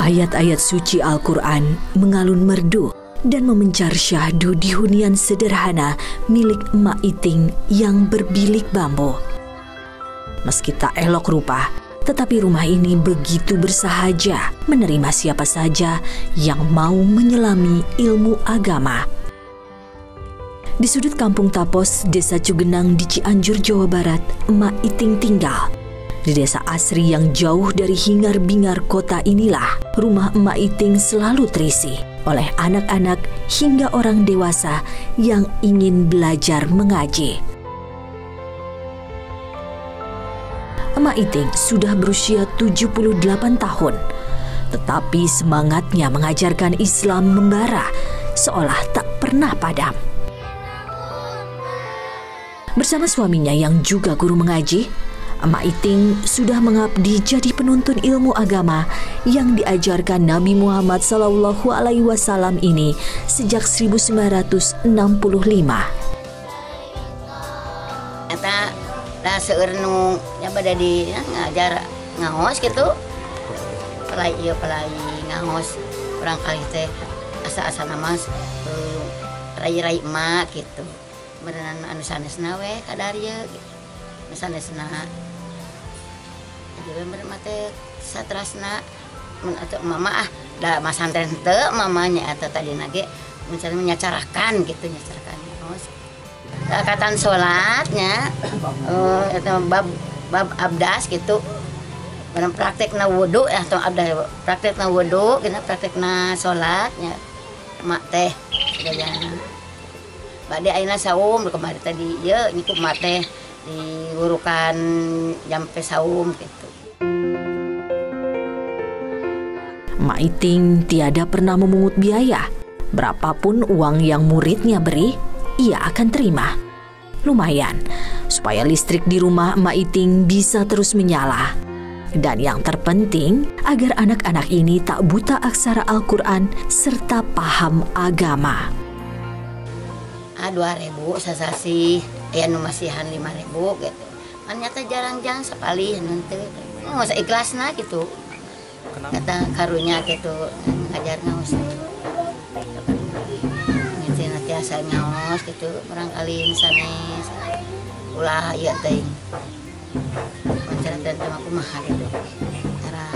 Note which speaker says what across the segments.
Speaker 1: Ayat-ayat suci Al-Quran mengalun merdu dan memencar syahdu di hunian sederhana milik Emak Iting yang berbilik bambu. Meski tak elok rupa, tetapi rumah ini begitu bersahaja menerima siapa saja yang mau menyelami ilmu agama. Di sudut kampung Tapos, Desa Cugenang di Cianjur, Jawa Barat, Emak Iting tinggal. Di desa asri yang jauh dari hingar-bingar kota inilah, rumah Emak Iting selalu terisi oleh anak-anak hingga orang dewasa yang ingin belajar mengaji. Emak Iting sudah berusia 78 tahun, tetapi semangatnya mengajarkan Islam membara seolah tak pernah padam. Bersama suaminya yang juga guru mengaji, Emak Iting sudah mengabdi jadi penuntun ilmu agama yang diajarkan Nabi Muhammad SAW ini sejak 1965.
Speaker 2: Eta da seueur nu bada di ngajar ngahos gitu. Pelai ngahos urang kali teh asa-asa nama rai-rai emak gitu. Beneran anu sanesna we kadarieu gitu. Nu sanesna jadi bener mate satrasna mun atuh mama da masantren teu mamanya eta tadi nage mencari menyacarakan gitu nyacarakan katan salatnya eta bab abdas gitu bareng praktekna wudu atau abdas praktekna wudu gina praktekna salatnya mak teh gayana bade ayeuna saum kemarin tadi ye nyiku mak teh diurukan jampe saum gitu.
Speaker 1: Emak Iting tiada pernah memungut biaya. Berapapun uang yang muridnya beri, ia akan terima. Lumayan, supaya listrik di rumah Emak Iting bisa terus menyala. Dan yang terpenting, agar anak-anak ini tak buta aksara Al-Quran serta paham agama.
Speaker 2: 2.000 sasasi, ya nu masihan 5.000 gitu. Ternyata jarang-jarang sapalih nanti, nggak usah ikhlasna gitu. Kata karunya gitu ngajar ngaos. Nanti asa ngaos gitu, barangkali sanes. Ulah ieu teh. Pancaratan teh aku mah gitu. Cara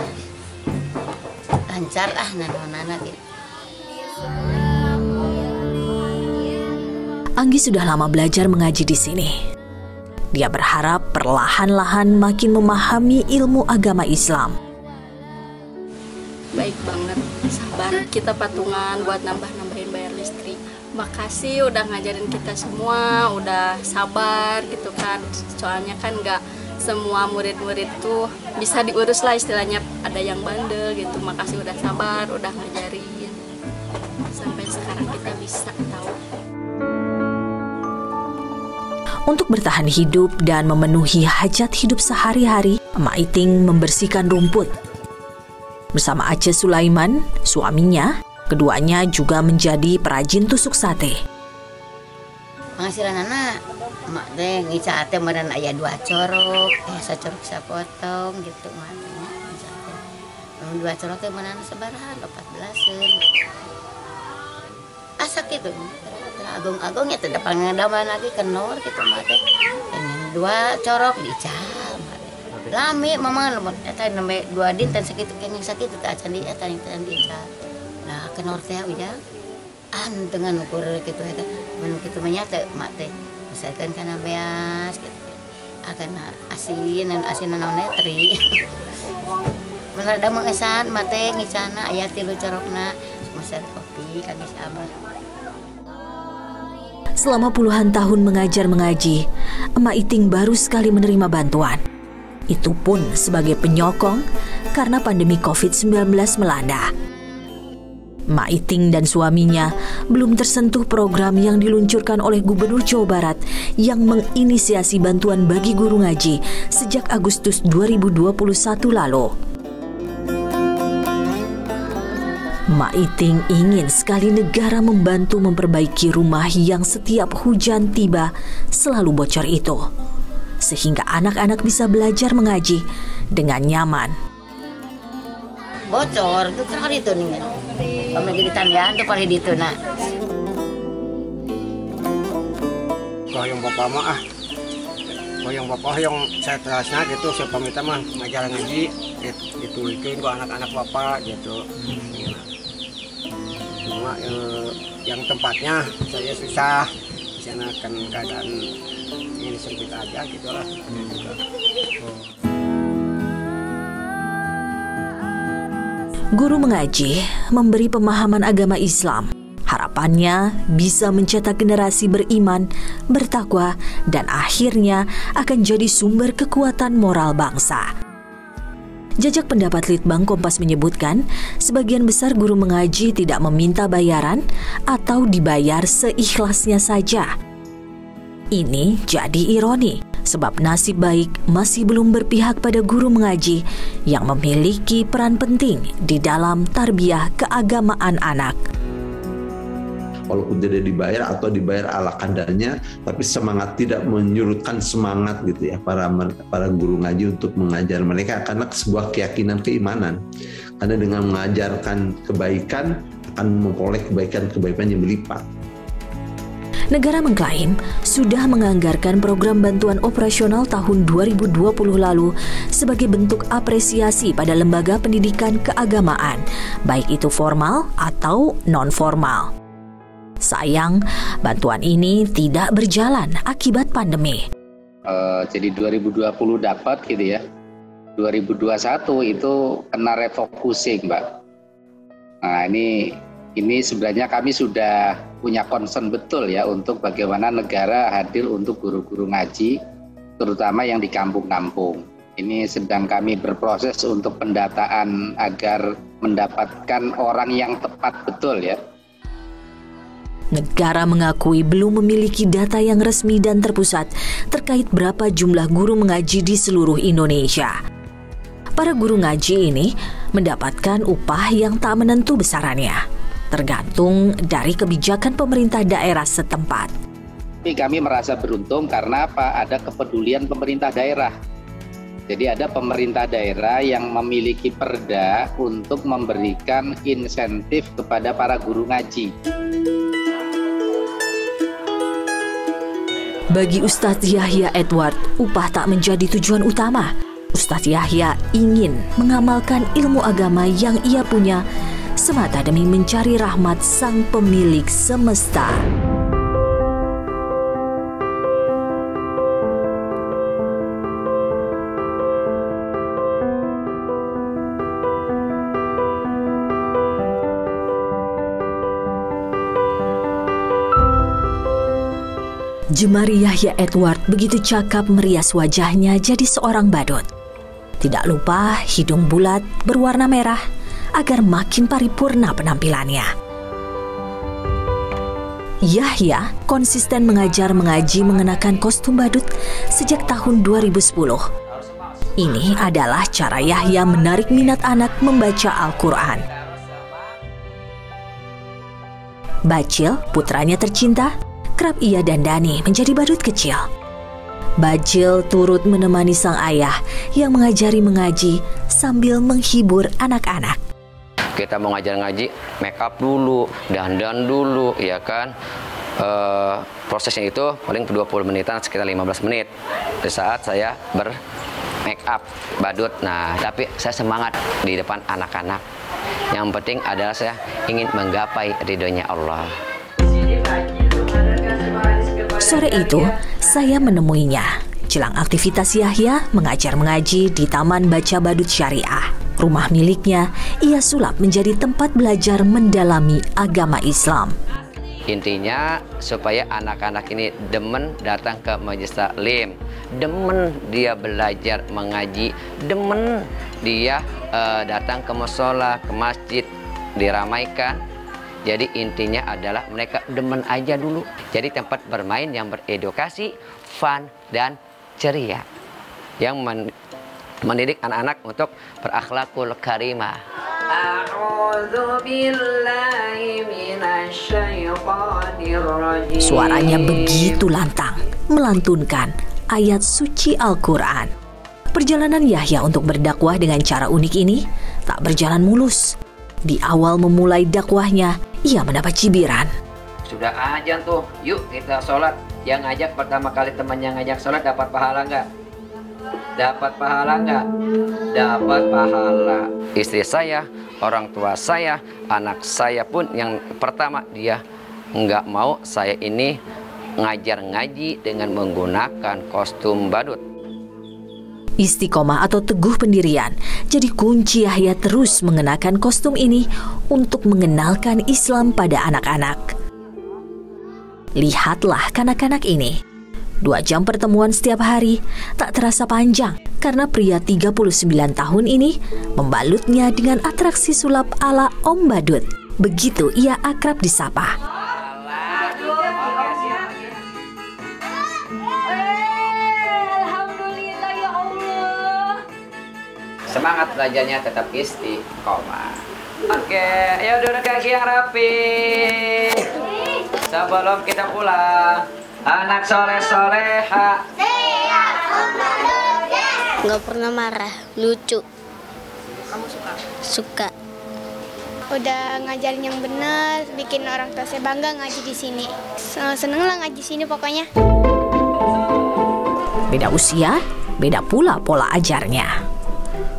Speaker 2: lancar nana gitu.
Speaker 1: Anggi sudah lama belajar mengaji di sini. Dia berharap perlahan-lahan makin memahami ilmu agama Islam.
Speaker 3: Baik banget, sabar kita patungan buat nambahin bayar listrik. Makasih udah ngajarin kita semua, udah sabar gitu kan. Soalnya kan nggak semua murid-murid tuh bisa diurus lah istilahnya, ada yang bandel gitu. Makasih udah sabar, udah ngajarin. Sampai sekarang kita bisa tahu.
Speaker 1: Untuk bertahan hidup dan memenuhi hajat hidup sehari-hari, Emak Iting membersihkan rumput. Bersama Aceh Sulaiman, suaminya, keduanya juga menjadi perajin tusuk sate.
Speaker 2: Penghasilan anak, emak teh ngica teh meureun aya 2 corok, sacorok sapotong gitu mah. 2 corok teh meureun sabaraha 14-eun. Asa kitu. Agung-agung ya tidak pangandaman lagi kenor gitu mah teh. 2 corok dicam. Lami mama lemot eta nembe 2 dinten sakitu kenging sakitu teh acan di eta yang dicam. Nah kenor teh udah dengan ukur kitu eta. Mun kitu mah nya teh mak teh misalkan kana beas gitu. Akan asin naon teri. Mun ada mengesan mak teh ngicana aya 3 corokna masak kopi kami sabar.
Speaker 1: Selama puluhan tahun mengajar mengaji, Emak Iting baru sekali menerima bantuan. Itu pun sebagai penyokong karena pandemi COVID-19 melanda. Emak Iting dan suaminya belum tersentuh program yang diluncurkan oleh Gubernur Jawa Barat yang menginisiasi bantuan bagi guru ngaji sejak Agustus 2021 lalu. Emak Iting ingin sekali negara membantu memperbaiki rumah yang setiap hujan tiba selalu bocor itu, sehingga anak-anak bisa belajar mengaji dengan nyaman.
Speaker 2: bocor tuh kali itu nih. Kami jadi tandian tuh kali itu nak.
Speaker 4: Yang bapak mah yang bapak yang saya terasnya gitu, saya pamit mah ngajar ngaji ditulikin ke anak-anak bapak gitu. Cuma yang tempatnya saya susah, di sana kan keadaan ini sempit aja gitulah.
Speaker 1: Guru mengaji memberi pemahaman agama Islam. Harapannya bisa mencetak generasi beriman, bertakwa, dan akhirnya akan jadi sumber kekuatan moral bangsa. Jajak pendapat Litbang Kompas menyebutkan, sebagian besar guru mengaji tidak meminta bayaran atau dibayar seikhlasnya saja. Ini jadi ironi, sebab nasib baik masih belum berpihak pada guru mengaji yang memiliki peran penting di dalam tarbiyah keagamaan anak.
Speaker 5: Walaupun tidak dibayar atau dibayar ala kadarnya, tapi semangat tidak menyurutkan semangat gitu ya para guru ngaji untuk mengajar mereka, karena sebuah keyakinan keimanan. Karena dengan mengajarkan kebaikan akan memperoleh kebaikan yang berlipat.
Speaker 1: Negara mengklaim sudah menganggarkan program bantuan operasional tahun 2020 lalu sebagai bentuk apresiasi pada lembaga pendidikan keagamaan, baik itu formal atau non-formal. Sayang, bantuan ini tidak berjalan akibat pandemi.
Speaker 6: Jadi 2020 dapat gitu ya. 2021 itu kena refocusing, Mbak. Nah, ini sebenarnya kami sudah punya concern betul ya untuk bagaimana negara hadir untuk guru-guru ngaji, terutama yang di kampung-kampung. Ini sedang kami berproses untuk pendataan agar mendapatkan orang yang tepat betul ya.
Speaker 1: Negara mengakui belum memiliki data yang resmi dan terpusat terkait berapa jumlah guru mengaji di seluruh Indonesia. Para guru ngaji ini mendapatkan upah yang tak menentu besarannya, tergantung dari kebijakan pemerintah daerah setempat.
Speaker 6: Kami merasa beruntung karena apa? Ada kepedulian pemerintah daerah. Jadi ada pemerintah daerah yang memiliki perda untuk memberikan insentif kepada para guru ngaji.
Speaker 1: Bagi Ustadz Yahya Edward, upah tak menjadi tujuan utama. Ustadz Yahya ingin mengamalkan ilmu agama yang ia punya semata demi mencari rahmat Sang Pemilik semesta. Jemari Yahya Edward begitu cakap merias wajahnya jadi seorang badut. Tidak lupa hidung bulat berwarna merah agar makin paripurna penampilannya. Yahya konsisten mengajar mengaji mengenakan kostum badut sejak tahun 2010. Ini adalah cara Yahya menarik minat anak membaca Al-Quran. Bacil, putranya tercinta, kerap ia dandani menjadi badut kecil. Bacil turut menemani sang ayah yang mengajari mengaji sambil menghibur anak-anak.
Speaker 7: Kita mau ngajar ngaji, make up dulu, dandan dulu, ya kan. Prosesnya itu paling 20 menitan, sekitar 15 menit. Di saat saya make up badut. Nah, tapi saya semangat di depan anak-anak. Yang penting adalah saya ingin menggapai ridhonya Allah.
Speaker 1: Sore itu, saya menemuinya. Jelang aktivitas Yahya mengajar mengaji di Taman Baca Badut Syariah. Rumah miliknya, ia sulap menjadi tempat belajar mendalami agama Islam.
Speaker 7: Intinya supaya anak-anak ini demen datang ke majelis taklim, demen dia belajar mengaji, demen dia datang ke mushola, ke masjid, diramaikan. Jadi intinya adalah mereka demen aja dulu. Jadi tempat bermain yang beredukasi, fun, dan ceria. Yang mendidik anak-anak untuk berakhlakul karimah.
Speaker 1: Suaranya begitu lantang, melantunkan ayat suci Al-Quran. Perjalanan Yahya untuk berdakwah dengan cara unik ini tak berjalan mulus. Di awal memulai dakwahnya, ia mendapat cibiran.
Speaker 7: Sudah azan tuh, yuk kita sholat. Yang ngajak pertama kali teman yang ngajak sholat dapat pahala nggak? Dapat pahala nggak? Dapat pahala. Istri saya, orang tua saya, anak saya pun yang pertama dia nggak mau saya ini ngajar ngaji dengan menggunakan kostum badut.
Speaker 1: Istiqomah atau teguh pendirian jadi kunci Yahya terus mengenakan kostum ini untuk mengenalkan Islam pada anak-anak. Lihatlah kanak-kanak ini. 2 jam pertemuan setiap hari tak terasa panjang karena pria 39 tahun ini membalutnya dengan atraksi sulap ala Om Badut. Begitu ia akrab disapa.
Speaker 7: Semangat belajarnya tetap istiqomah. Oke, ayo duduk kaki yang rapi. Sebelum kita pulang, anak soleh-soleha.
Speaker 8: Nggak pernah marah, lucu.
Speaker 3: Kamu suka?
Speaker 8: Suka.
Speaker 9: Udah ngajarin yang benar, bikin orang tua saya bangga ngaji di sini. Seneng lah ngaji sini pokoknya.
Speaker 1: Beda usia, beda pula pola ajarnya.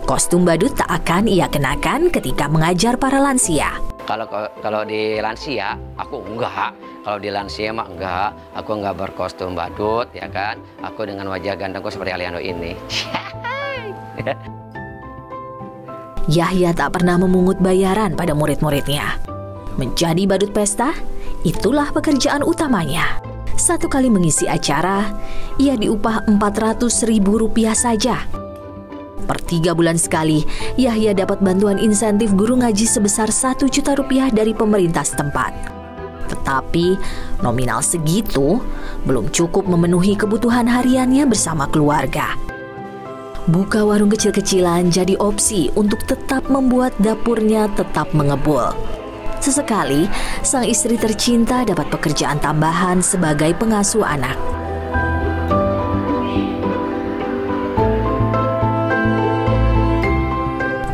Speaker 1: Kostum badut tak akan ia kenakan ketika mengajar para lansia.
Speaker 7: Kalau di lansia, aku enggak. Kalau di lansia mah enggak. Aku enggak berkostum badut, ya kan? Aku dengan wajah gantengku seperti Aliando ini.
Speaker 1: Yahya tak pernah memungut bayaran pada murid-muridnya. Menjadi badut pesta, itulah pekerjaan utamanya. 1 kali mengisi acara, ia diupah Rp400.000 saja. Per 3 bulan sekali, Yahya dapat bantuan insentif guru ngaji sebesar Rp1 juta dari pemerintah setempat. Tetapi nominal segitu belum cukup memenuhi kebutuhan hariannya bersama keluarga. Buka warung kecil-kecilan jadi opsi untuk tetap membuat dapurnya tetap mengebul. Sesekali, sang istri tercinta dapat pekerjaan tambahan sebagai pengasuh anak.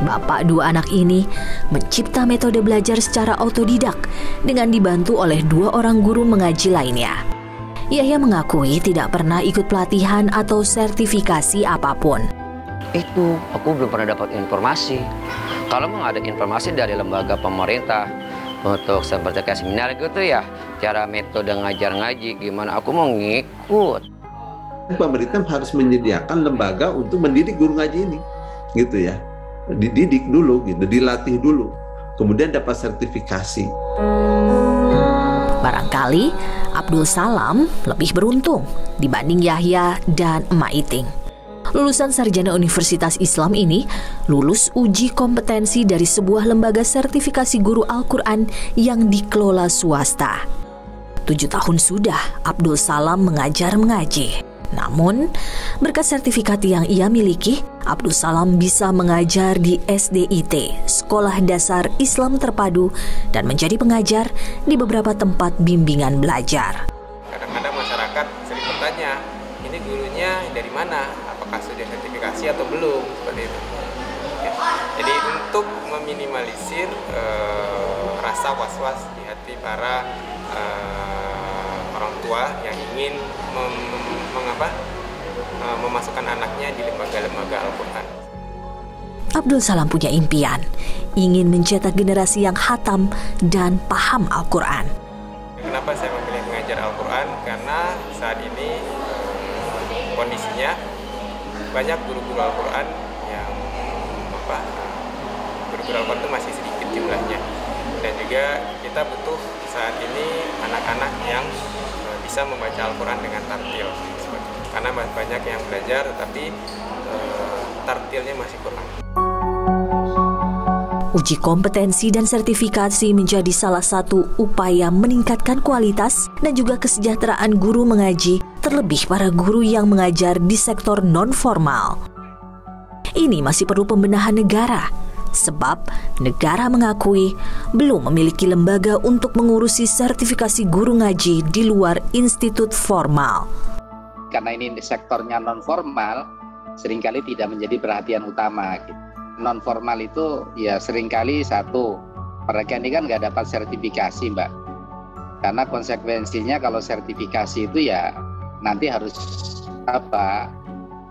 Speaker 1: Bapak 2 anak ini mencipta metode belajar secara otodidak dengan dibantu oleh 2 orang guru mengaji lainnya. Yahya mengakui tidak pernah ikut pelatihan atau sertifikasi apapun.
Speaker 7: Itu, aku belum pernah dapat informasi. Kalau mau ada informasi dari lembaga pemerintah untuk seperti kayak seminar gitu ya, cara metode ngajar ngaji gimana, aku mau ngikut.
Speaker 5: Pemerintah harus menyediakan lembaga untuk mendidik guru ngaji ini, gitu ya. Dididik dulu, gitu, dilatih dulu, kemudian dapat sertifikasi.
Speaker 1: Barangkali Abdul Salam lebih beruntung dibanding Yahya dan Emak Iting. Lulusan sarjana Universitas Islam ini lulus uji kompetensi dari sebuah lembaga sertifikasi guru Al-Quran yang dikelola swasta. 7 tahun sudah Abdul Salam mengajar mengaji. Namun, berkat sertifikat yang ia miliki, Abdul Salam bisa mengajar di SDIT, Sekolah Dasar Islam Terpadu, dan menjadi pengajar di beberapa tempat bimbingan belajar.
Speaker 10: Kadang-kadang masyarakat sering bertanya, ini gurunya dari mana? Apakah sudah sertifikasi atau belum? Seperti itu. Ya. Jadi untuk meminimalisir rasa was-was di hati para orang tua yang ingin memasukkan anaknya di lembaga-lembaga Al-Quran.
Speaker 1: Abdul Salam punya impian, ingin mencetak generasi yang khatam dan paham Al-Quran.
Speaker 10: Kenapa saya memilih mengajar Al-Quran? Karena saat ini kondisinya banyak guru-guru Al-Quran yang guru-guru Al-Quran itu masih sedikit jumlahnya, dan juga kita butuh saat ini anak-anak yang bisa membaca Al-Quran dengan tartil, karena banyak yang belajar tetapi tartilnya masih kurang.
Speaker 1: Uji kompetensi dan sertifikasi menjadi salah satu upaya meningkatkan kualitas dan juga kesejahteraan guru mengaji, terlebih para guru yang mengajar di sektor non-formal. Ini masih perlu pembenahan negara, sebab negara mengakui belum memiliki lembaga untuk mengurusi sertifikasi guru ngaji di luar institut formal.
Speaker 6: Karena ini sektornya non-formal, seringkali tidak menjadi perhatian utama gitu. Non formal itu ya seringkali satu, mereka ini kan nggak dapat sertifikasi Mbak, karena konsekuensinya kalau sertifikasi itu ya nanti harus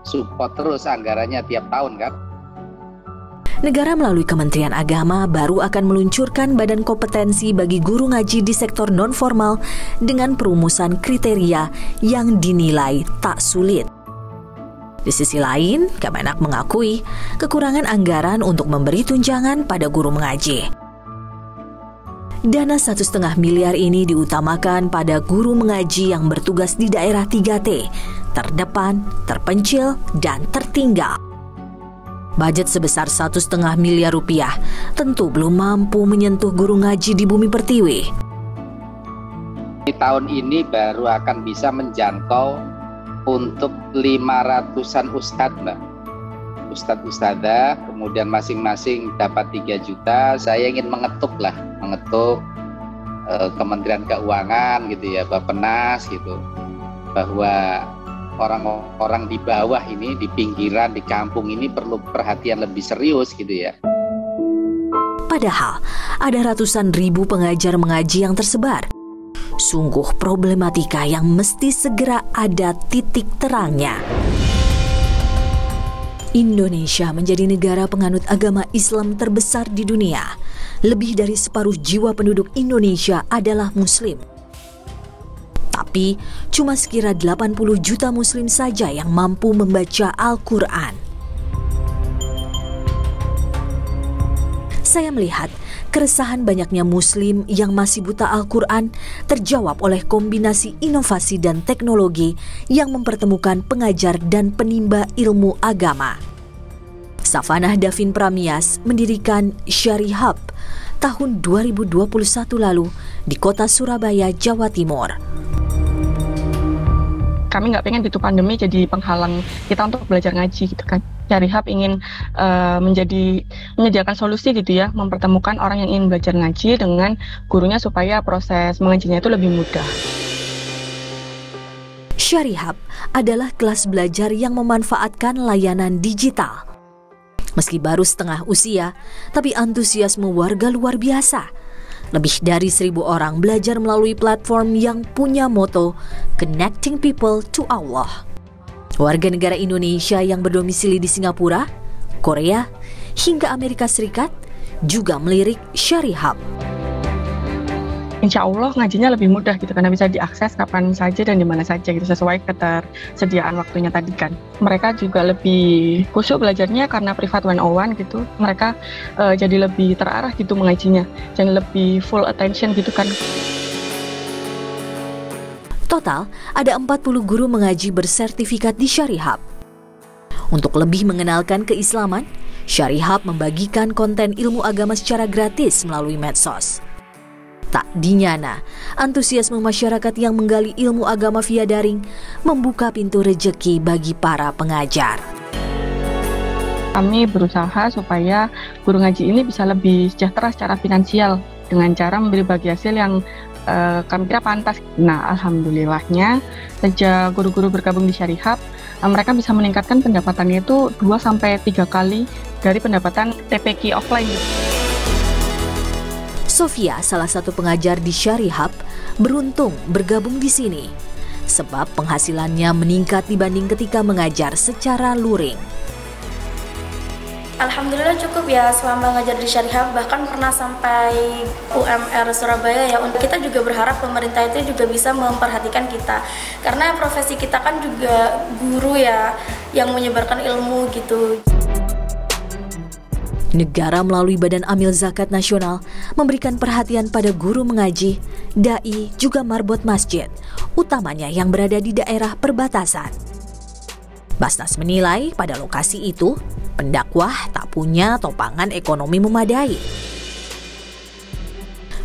Speaker 6: support terus anggarannya tiap tahun kan.
Speaker 1: Negara melalui Kementerian Agama baru akan meluncurkan badan kompetensi bagi guru ngaji di sektor non-formal dengan perumusan kriteria yang dinilai tak sulit. Di sisi lain, Kemenak mengakui kekurangan anggaran untuk memberi tunjangan pada guru mengaji. Dana 1,5 miliar ini diutamakan pada guru mengaji yang bertugas di daerah 3T, terdepan, terpencil, dan tertinggal. Budget sebesar 1,5 miliar rupiah tentu belum mampu menyentuh guru ngaji di Bumi Pertiwi.
Speaker 6: Di tahun ini baru akan bisa menjangkau untuk 500-an ustadz Mbak. Ustadz-ustadzah, kemudian masing-masing dapat 3 juta. Saya ingin mengetuk Kementerian Keuangan gitu ya, Bappenas gitu, bahwa orang-orang di bawah ini, di pinggiran, di kampung ini perlu perhatian lebih serius gitu ya.
Speaker 1: Padahal ada ratusan ribu pengajar mengaji yang tersebar. Sungguh problematika yang mesti segera ada titik terangnya. Indonesia menjadi negara penganut agama Islam terbesar di dunia. Lebih dari separuh jiwa penduduk Indonesia adalah Muslim. Tapi, cuma sekira 80 juta Muslim saja yang mampu membaca Al-Quran. Saya melihat keresahan banyaknya Muslim yang masih buta Al-Quran terjawab oleh kombinasi inovasi dan teknologi yang mempertemukan pengajar dan penimba ilmu agama. Safanah Davin Pramias mendirikan Syari Hub tahun 2021 lalu di kota Surabaya, Jawa Timur.
Speaker 11: Kami nggak pengen gitu pandemi jadi penghalang kita untuk belajar ngaji gitu kan. Syari Hub ingin menyediakan solusi gitu ya, mempertemukan orang yang ingin belajar ngaji dengan gurunya supaya proses mengajinya itu lebih mudah.
Speaker 1: Syari Hub adalah kelas belajar yang memanfaatkan layanan digital. Meski baru setengah usia, tapi antusiasme warga luar biasa. Lebih dari 1.000 orang belajar melalui platform yang punya moto Connecting People to Allah. Warga negara Indonesia yang berdomisili di Singapura, Korea, hingga Amerika Serikat juga melirik Syari Hub.
Speaker 11: Insya Allah ngajinya lebih mudah gitu karena bisa diakses kapan saja dan di mana saja gitu sesuai ketersediaan waktunya tadi kan. Mereka juga lebih khusyuk belajarnya karena privat 101 gitu. Mereka jadi lebih terarah gitu mengajinya dan lebih full attention gitu kan.
Speaker 1: Total ada 40 guru mengaji bersertifikat di Syari Hub. Untuk lebih mengenalkan keislaman, Syari Hub membagikan konten ilmu agama secara gratis melalui medsos. Tak dinyana, antusiasme masyarakat yang menggali ilmu agama via daring membuka pintu rejeki bagi para pengajar.
Speaker 11: Kami berusaha supaya guru ngaji ini bisa lebih sejahtera secara finansial dengan cara memberi bagi hasil yang kami kira pantas. Nah, alhamdulillahnya sejak guru-guru bergabung di Syari Hub, mereka bisa meningkatkan pendapatannya itu 2-3 kali dari pendapatan TPQ offline.
Speaker 1: Sofia, salah satu pengajar di Syari Hub, beruntung bergabung di sini sebab penghasilannya meningkat dibanding ketika mengajar secara luring.
Speaker 12: Alhamdulillah cukup ya selama ngajar di Syari Hub, bahkan pernah sampai UMR Surabaya ya. Untuk kita juga berharap pemerintah itu juga bisa memperhatikan kita, karena profesi kita kan juga guru ya, yang menyebarkan ilmu gitu.
Speaker 1: Negara melalui Badan Amil Zakat Nasional memberikan perhatian pada guru mengaji, dai, juga marbot masjid, utamanya yang berada di daerah perbatasan. Basnas menilai pada lokasi itu, pendakwah tak punya topangan ekonomi memadai.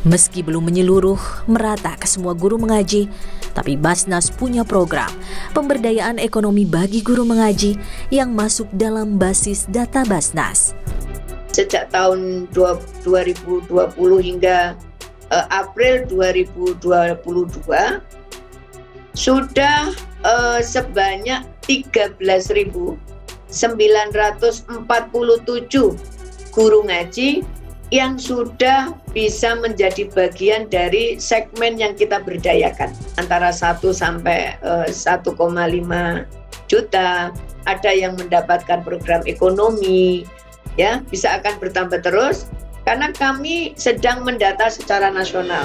Speaker 1: Meski belum menyeluruh merata ke semua guru mengaji, tapi Basnas punya program pemberdayaan ekonomi bagi guru mengaji yang masuk dalam basis data Basnas.
Speaker 13: Sejak tahun 2020 hingga April 2022 sudah sebanyak 13.000 guru ngaji yang sudah bisa menjadi bagian dari segmen yang kita berdayakan, antara 1 sampai 1,5 juta, ada yang mendapatkan program ekonomi, ya bisa akan bertambah terus karena kami sedang mendata secara nasional.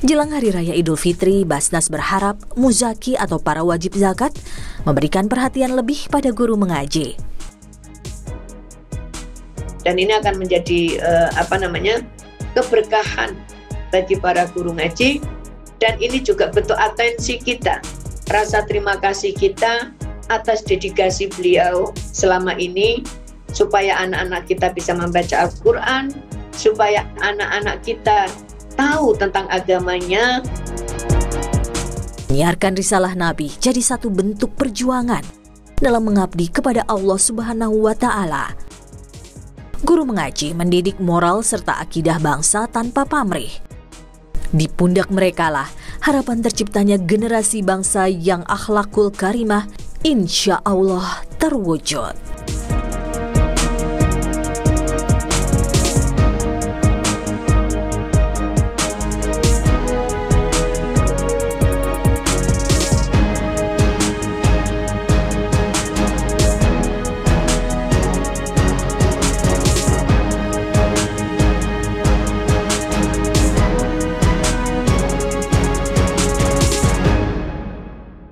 Speaker 1: Jelang Hari Raya Idul Fitri, Basnas berharap muzaki atau para wajib zakat memberikan perhatian lebih pada guru mengaji.
Speaker 13: Dan ini akan menjadi keberkahan bagi para guru ngaji, dan ini juga bentuk atensi kita, rasa terima kasih kita atas dedikasi beliau selama ini, supaya anak-anak kita bisa membaca Al-Quran, supaya anak-anak kita tahu tentang agamanya.
Speaker 1: Menyiarkan risalah Nabi jadi satu bentuk perjuangan dalam mengabdi kepada Allah Subhanahu wa Ta'ala. Guru mengaji mendidik moral serta akidah bangsa tanpa pamrih. Di pundak merekalah harapan terciptanya generasi bangsa yang akhlakul karimah insya Allah terwujud.